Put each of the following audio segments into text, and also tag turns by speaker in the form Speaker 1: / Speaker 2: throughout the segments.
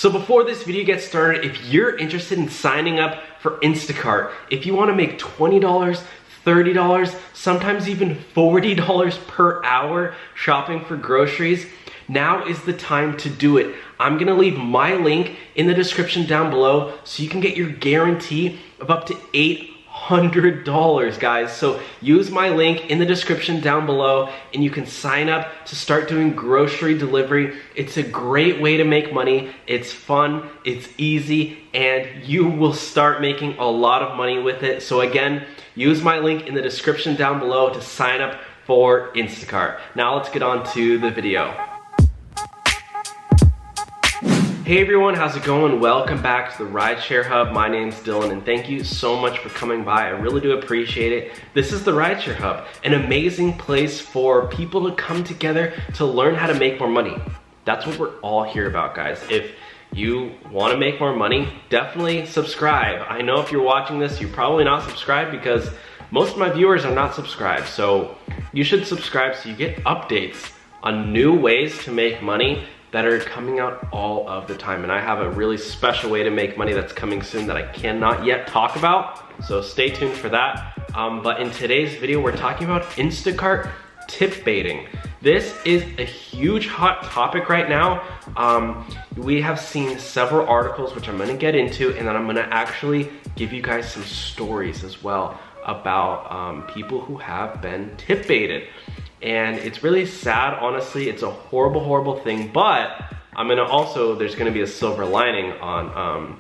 Speaker 1: So before this video gets started, if you're interested in signing up for Instacart, if you want to make $20, $30, sometimes even $40 per hour shopping for groceries, now is the time to do it. I'm gonna leave my link in the description down below so you can get your guarantee of up to $800, guys. So use my link in the description down below and you can sign up to start doing grocery delivery. It's a great way to make money. It's fun, it's easy, and you will start making a lot of money with it. So again, use my link in the description down below to sign up for Instacart. Now let's get on to the video. Hey everyone, how's it going? Welcome back to the Rideshare Hub. My name's Dylan and thank you so much for coming by. I really do appreciate it. This is the Rideshare Hub, an amazing place for people to come together to learn how to make more money. That's what we're all here about, guys. If you want to make more money, definitely subscribe. I know if you're watching this, you're probably not subscribed because most of my viewers are not subscribed. So you should subscribe so you get updates on new ways to make money that are coming out all of the time. And I have a really special way to make money that's coming soon that I cannot yet talk about. So stay tuned for that. But in today's video, we're talking about Instacart tip baiting. This is a huge hot topic right now. We have seen several articles, which I'm gonna get into, and then I'm gonna actually give you guys some stories as well about people who have been tip baited. And it's really sad, honestly. It's a horrible, horrible thing, but there's gonna be a silver lining on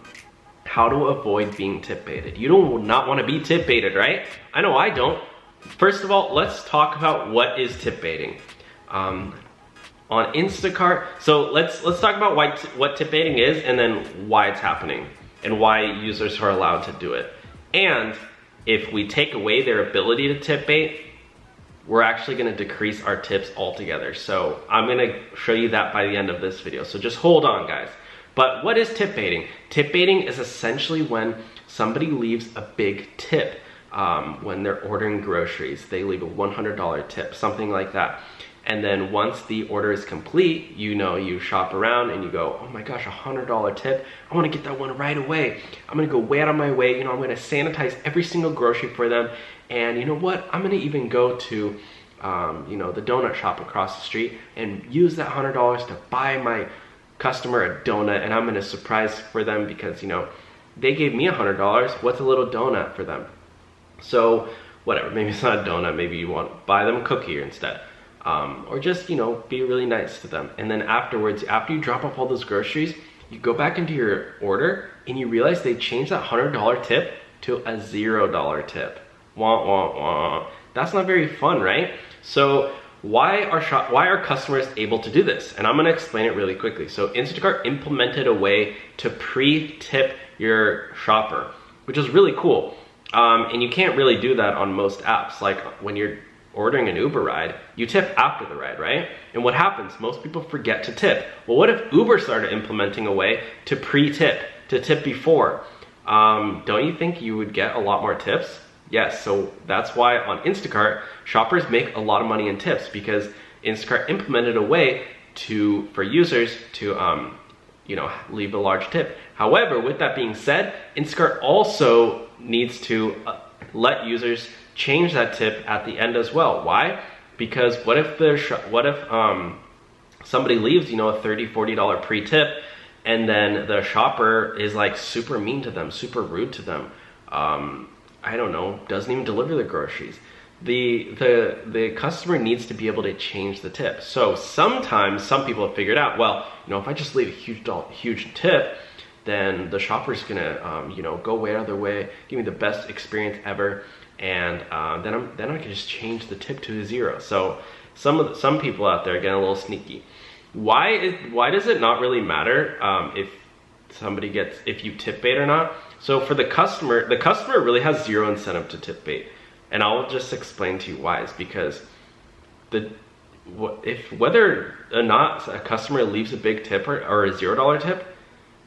Speaker 1: how to avoid being tip baited. You don't not wanna be tip baited, right? I know I don't. First of all, let's talk about what is tip baiting. On Instacart, so let's talk about what tip baiting is and then why it's happening and why users are allowed to do it. And if we take away their ability to tip bait, we're actually gonna decrease our tips altogether. So I'm gonna show you that by the end of this video. So just hold on, guys. But what is tip baiting? Tip baiting is essentially when somebody leaves a big tip when they're ordering groceries. They leave a $100 tip, something like that. And then once the order is complete, you shop around and you go, oh my gosh, $100 tip. I wanna get that one right away. I'm gonna go way out of my way. I'm gonna sanitize every single grocery for them. And you know what? I'm gonna even go to the donut shop across the street and use that $100 to buy my customer a donut, and I'm gonna surprise for them because they gave me $100. What's a little donut for them? So whatever, maybe it's not a donut, maybe you want to buy them a cookie instead. Or just, be really nice to them. And then afterwards, after you drop off all those groceries, you go back into your order and you realize they changed that $100 tip to a $0 tip. Wah, wah, wah. That's not very fun, right? So why are customers able to do this? And I'm gonna explain it really quickly. So Instacart implemented a way to pre-tip your shopper, which is really cool. And you can't really do that on most apps. Like when you're ordering an Uber ride, you tip after the ride, right? And what happens? Most people forget to tip. Well, what if Uber started implementing a way to pre-tip, to tip before? Don't you think you would get a lot more tips? Yes, so that's why on Instacart, shoppers make a lot of money in tips because Instacart implemented a way for users to leave a large tip. However, with that being said, Instacart also needs to let users change that tip at the end as well. Why? Because what if somebody leaves a $30, $40 pre-tip and then the shopper is like super mean to them, super rude to them, I don't know, doesn't even deliver the groceries. The customer needs to be able to change the tip. So sometimes some people have figured out, well, if I just leave a huge tip, then the shopper's gonna go way out of their way, give me the best experience ever, and then I can just change the tip to a $0. So some people out there are getting a little sneaky. Why does it not really matter if you tip bait or not? So for the customer really has zero incentive to tip bait. And I'll just explain to you why. It's because whether or not a customer leaves a big tip or a $0 tip,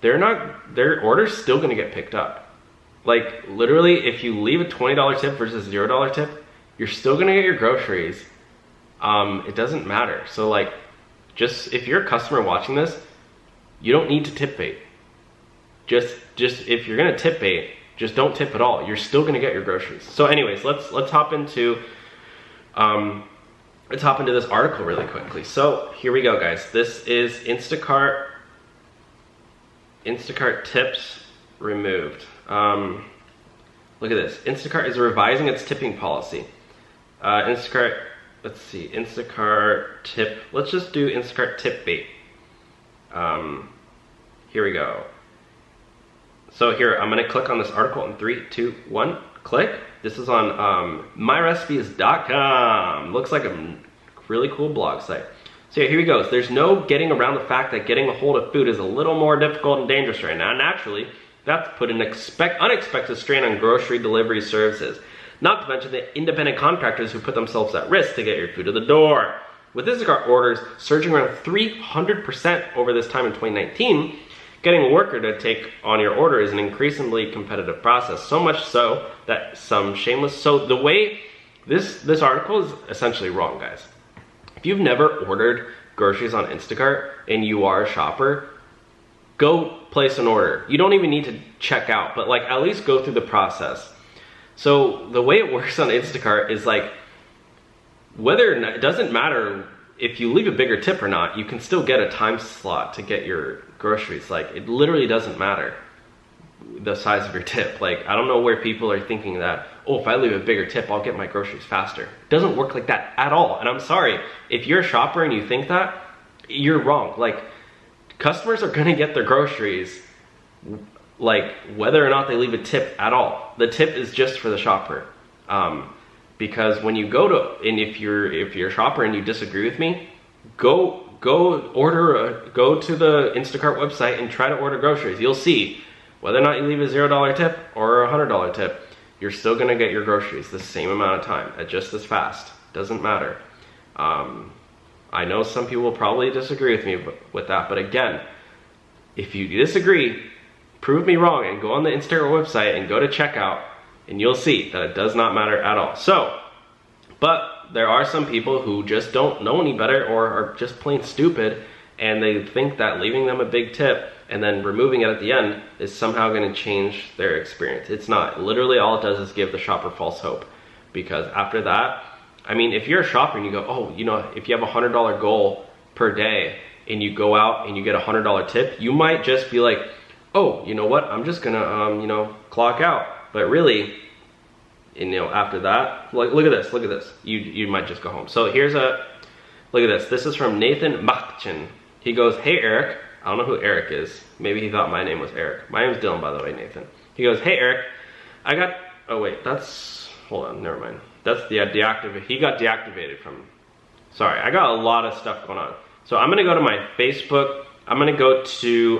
Speaker 1: their order's still gonna get picked up. Like literally, if you leave a $20 tip versus a $0 tip, you're still gonna get your groceries. It doesn't matter. So like, just if you're a customer watching this, you don't need to tip bait.
Speaker 2: just if you're gonna tip bait, just don't tip at all. You're still gonna get your groceries. So anyways, let's hop into this article really quickly. So here we go, guys. This is Instacart tips removed. Look at this. Instacart is revising its tipping policy. Instacart, let's see, Instacart tip. Let's just do Instacart tip bait. Here we go. So here, I'm gonna click on this article in 3, 2, 1, click. This is on myrecipes.com. Looks like a really cool blog site. So yeah, here we go. So there's no getting around the fact that getting a hold of food is a little more difficult and dangerous right now. Naturally, that's put an unexpected strain on grocery delivery services. Not to mention the independent contractors who put themselves at risk to get your food to the door. With Instacart orders surging around 300% over this time in 2019, getting a worker to take on your order is an increasingly competitive process. So much so that some shameless... So the way this article is essentially wrong, guys. If you've never ordered groceries on Instacart and you are a shopper, go place an order. You don't even need to check out, but like at least go through the process. So the way it works on Instacart is like, whether or not, it doesn't matter if you leave a bigger tip or not, you can still get a time slot to get your groceries. Like, it literally doesn't matter the size of your tip. Like, I don't know where people are thinking that, oh, if I leave a bigger tip, I'll get my groceries faster. It doesn't work like that at all. And I'm sorry, if you're a shopper and you think that, you're wrong. Like, customers are gonna get their groceries, like, whether or not they leave a tip at all. The tip is just for the shopper. Because when you go to, and if you're a shopper and you disagree with me, go to the Instacart website and try to order groceries. You'll see whether or not you leave a $0 tip or a $100 tip, you're still gonna get your groceries the same amount of time at just as fast. Doesn't matter. I know some people will probably disagree with me with that, but again, if you disagree, prove me wrong and go on the Instacart website and go to checkout, and you'll see that it does not matter at all. So, but there are some people who just don't know any better or are just plain stupid, and they think that leaving them a big tip and then removing it at the end is somehow gonna change their experience. It's not. Literally all it does is give the shopper false hope, because after that, I mean, if you're a shopper and you go, oh, you know, if you have a $100 goal per day and you go out and you get a $100 tip, you might just be like, oh, you know what, I'm just gonna, you know, clock out. But really, and, you know, after that, like, look at this. You might just go home. So here's look at this. This is from Nathan Machchin. He goes, hey, Eric. I don't know who Eric is. Maybe he thought my name was Eric. My name's Dylan, by the way, Nathan. He goes, hey, Eric, oh wait, hold on, never mind. That's the deactivate. He got deactivated from, sorry, I got a lot of stuff going on. So I'm gonna go to my Facebook. I'm gonna go to,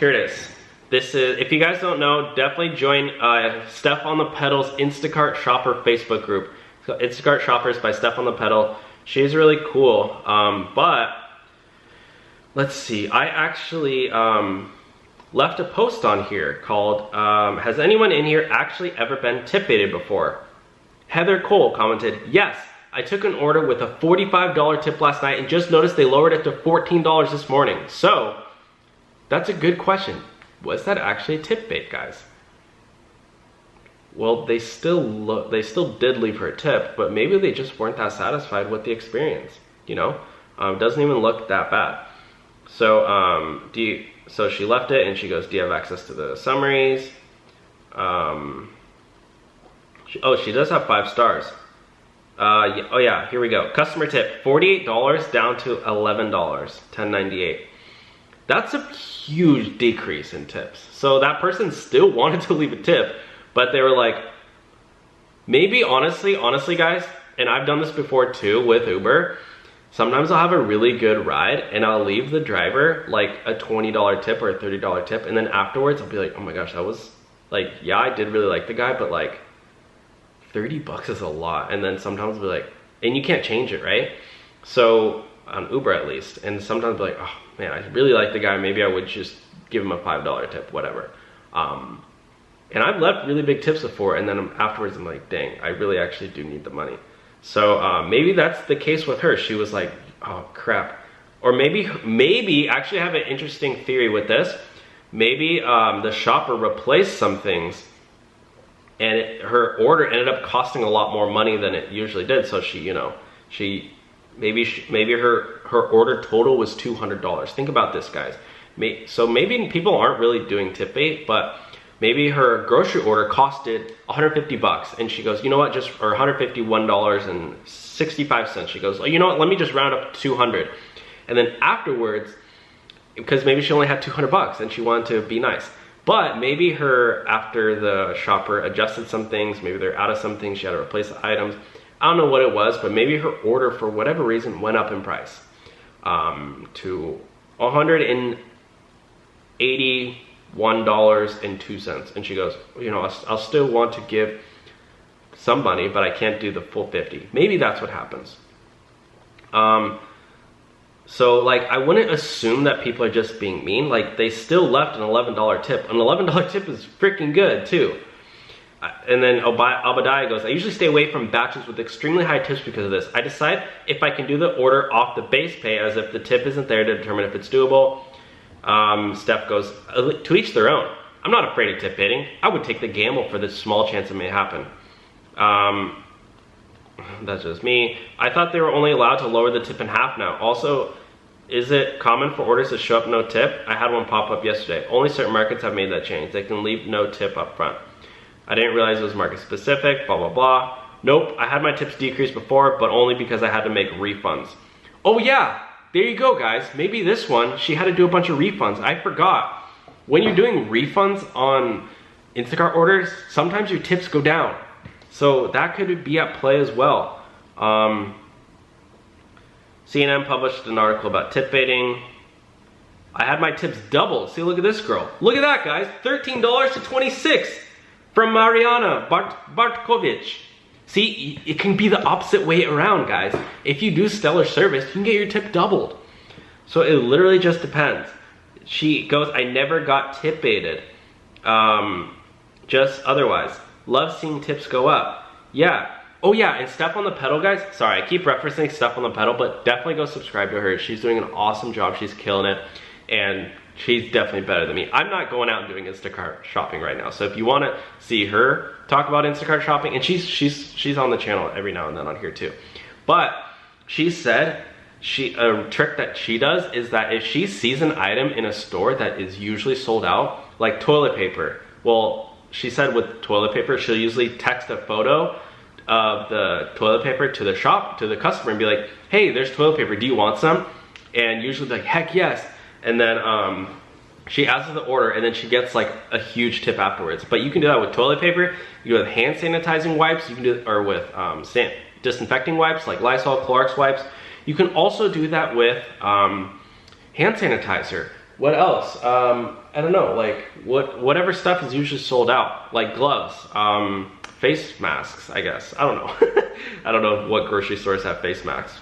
Speaker 2: here it is. This is, if you guys don't know, definitely join Steph On The Pedal's Instacart Shopper Facebook group. So Instacart Shoppers by Steph On The Pedal. She's really cool, but let's see. I actually left a post on here called, has anyone in here actually ever been tip baited before? Heather Cole commented, yes, I took an order with a $45 tip last night and just noticed they lowered it to $14 this morning. So, that's a good question. Was that actually a tip bait, guys? Well, they still did leave her a tip, but maybe they just weren't that satisfied with the experience, you know? It doesn't even look that bad. So, so she left it and she goes, do you have access to the summaries? Oh, she does have 5 stars. Yeah, oh yeah, here we go. Customer tip, $48 down to $11, $10.98. That's a huge decrease in tips. So that person still wanted to leave a tip, but they were like, maybe honestly guys, and I've done this before too with Uber, sometimes I'll have a really good ride and I'll leave the driver like a $20 tip or a $30 tip, and then afterwards I'll be like, oh my gosh, that was like, yeah, I did really like the guy, but like 30 bucks is a lot. And then sometimes I'll be like, and you can't change it, right? So on Uber at least, and sometimes I'll be like, oh man, I really like the guy, maybe I would just give him a $5 tip, whatever. And I've left really big tips before, and then afterwards I'm like, dang, I really actually do need the money. So maybe that's the case with her. She was like, oh crap. Or maybe actually I have an interesting theory with this. maybe the shopper replaced some things, and her order ended up costing a lot more money than it usually did. So she, you know, maybe her order total was $200. Think about this, guys. So maybe people aren't really doing tip bait, but maybe her grocery order costed 150 bucks, and she goes, you know what, or $151.65. She goes, oh, you know what, let me just round up to 200. And then afterwards, because maybe she only had 200 bucks and she wanted to be nice, but maybe after the shopper adjusted some things, maybe they're out of some things, she had to replace the items. I don't know what it was, but maybe her order for whatever reason went up in price to $181.02. And she goes, you know, I'll still want to give some money, but I can't do the full 50. Maybe that's what happens. So like, I wouldn't assume that people are just being mean. Like, they still left an $11 tip. An $11 tip is freaking good too. And then Obadiah goes, I usually stay away from batches with extremely high tips because of this. I decide if I can do the order off the base pay as if the tip isn't there to determine if it's doable. Steph goes, to each their own. I'm not afraid of tip baiting. I would take the gamble for the small chance it may happen. That's just me. I thought they were only allowed to lower the tip in half now. Also, is it common for orders to show up no tip? I had one pop up yesterday. Only certain markets have made that change. They can leave no tip up front. I didn't realize it was market specific, blah, blah, blah. Nope, I had my tips decrease before, but only because I had to make refunds. Oh yeah, there you go, guys. Maybe this one, she had to do a bunch of refunds. I forgot. When you're doing refunds on Instacart orders, sometimes your tips go down. So that could be at play as well. CNN published an article about tip baiting. I had my tips doubled. See, look at this girl. Look at that, guys. $13 to $26 from Mariana Bartkovich. See, it can be the opposite way around, guys. If you do stellar service, you can get your tip doubled. So it literally just depends. She goes, I never got tip baited. Just otherwise. Love seeing tips go up. Yeah. Oh yeah, and Steph On The Pedal, guys. Sorry, I keep referencing Steph On The Pedal, but definitely go subscribe to her. She's doing an awesome job. She's killing it. And she's definitely better than me. I'm not going out and doing Instacart shopping right now. So if you want to see her talk about Instacart shopping, and she's on the channel every now and then on here too. But she said a trick that she does is that if she sees an item in a store that is usually sold out, like toilet paper. Well, she said with toilet paper, she'll usually text a photo of the toilet paper to the customer and be like, hey, there's toilet paper, do you want some? And usually like, heck yes. And then she adds to the order, and then she gets like a huge tip afterwards. But you can do that with toilet paper, you do it with hand sanitizing wipes, you can do it, or with disinfecting wipes like Lysol, Clorox wipes. You can also do that with hand sanitizer. What else? I don't know, like whatever stuff is usually sold out, like gloves, face masks, I guess. I don't know. I don't know what grocery stores have face masks.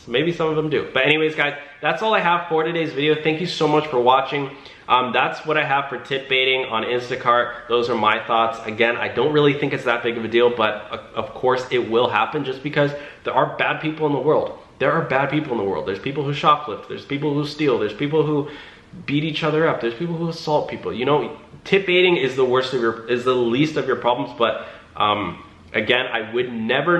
Speaker 2: Maybe some of them do. But anyways, guys, that's all I have for today's video. Thank you so much for watching. That's what I have for tip baiting on Instacart. Those are my thoughts. Again, I don't really think it's that big of a deal, but of course it will happen just because there are bad people in the world. There are bad people in the world. There's people who shoplift. There's people who steal. There's people who beat each other up. There's people who assault people. You know, tip baiting is the least of your problems, but again, I would never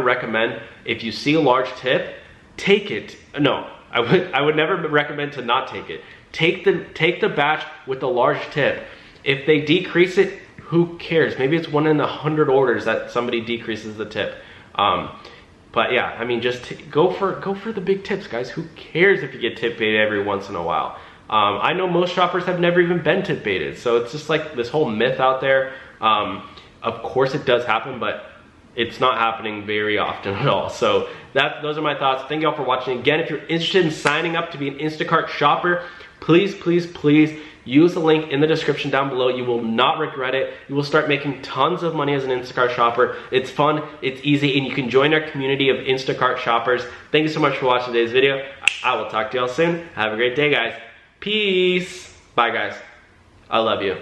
Speaker 2: recommend, if you see a large tip, take it. No, I would never recommend to not take it. Take the batch with the large tip. If they decrease it, who cares? Maybe it's 1 in 100 orders that somebody decreases the tip. But yeah, I mean, just go for the big tips, guys. Who cares if you get tip baited every once in a while? I know most shoppers have never even been tip baited, so it's just like this whole myth out there. Of course it does happen, but it's not happening very often at all. So those are my thoughts. Thank you all for watching. Again, if you're interested in signing up to be an Instacart shopper, please use the link in the description down below. You will not regret it. You will start making tons of money as an Instacart shopper. It's fun, it's easy, and you can join our community of Instacart shoppers. Thank you so much for watching today's video. I will talk to y'all soon. Have a great day, guys. Peace. Bye, guys. I love you.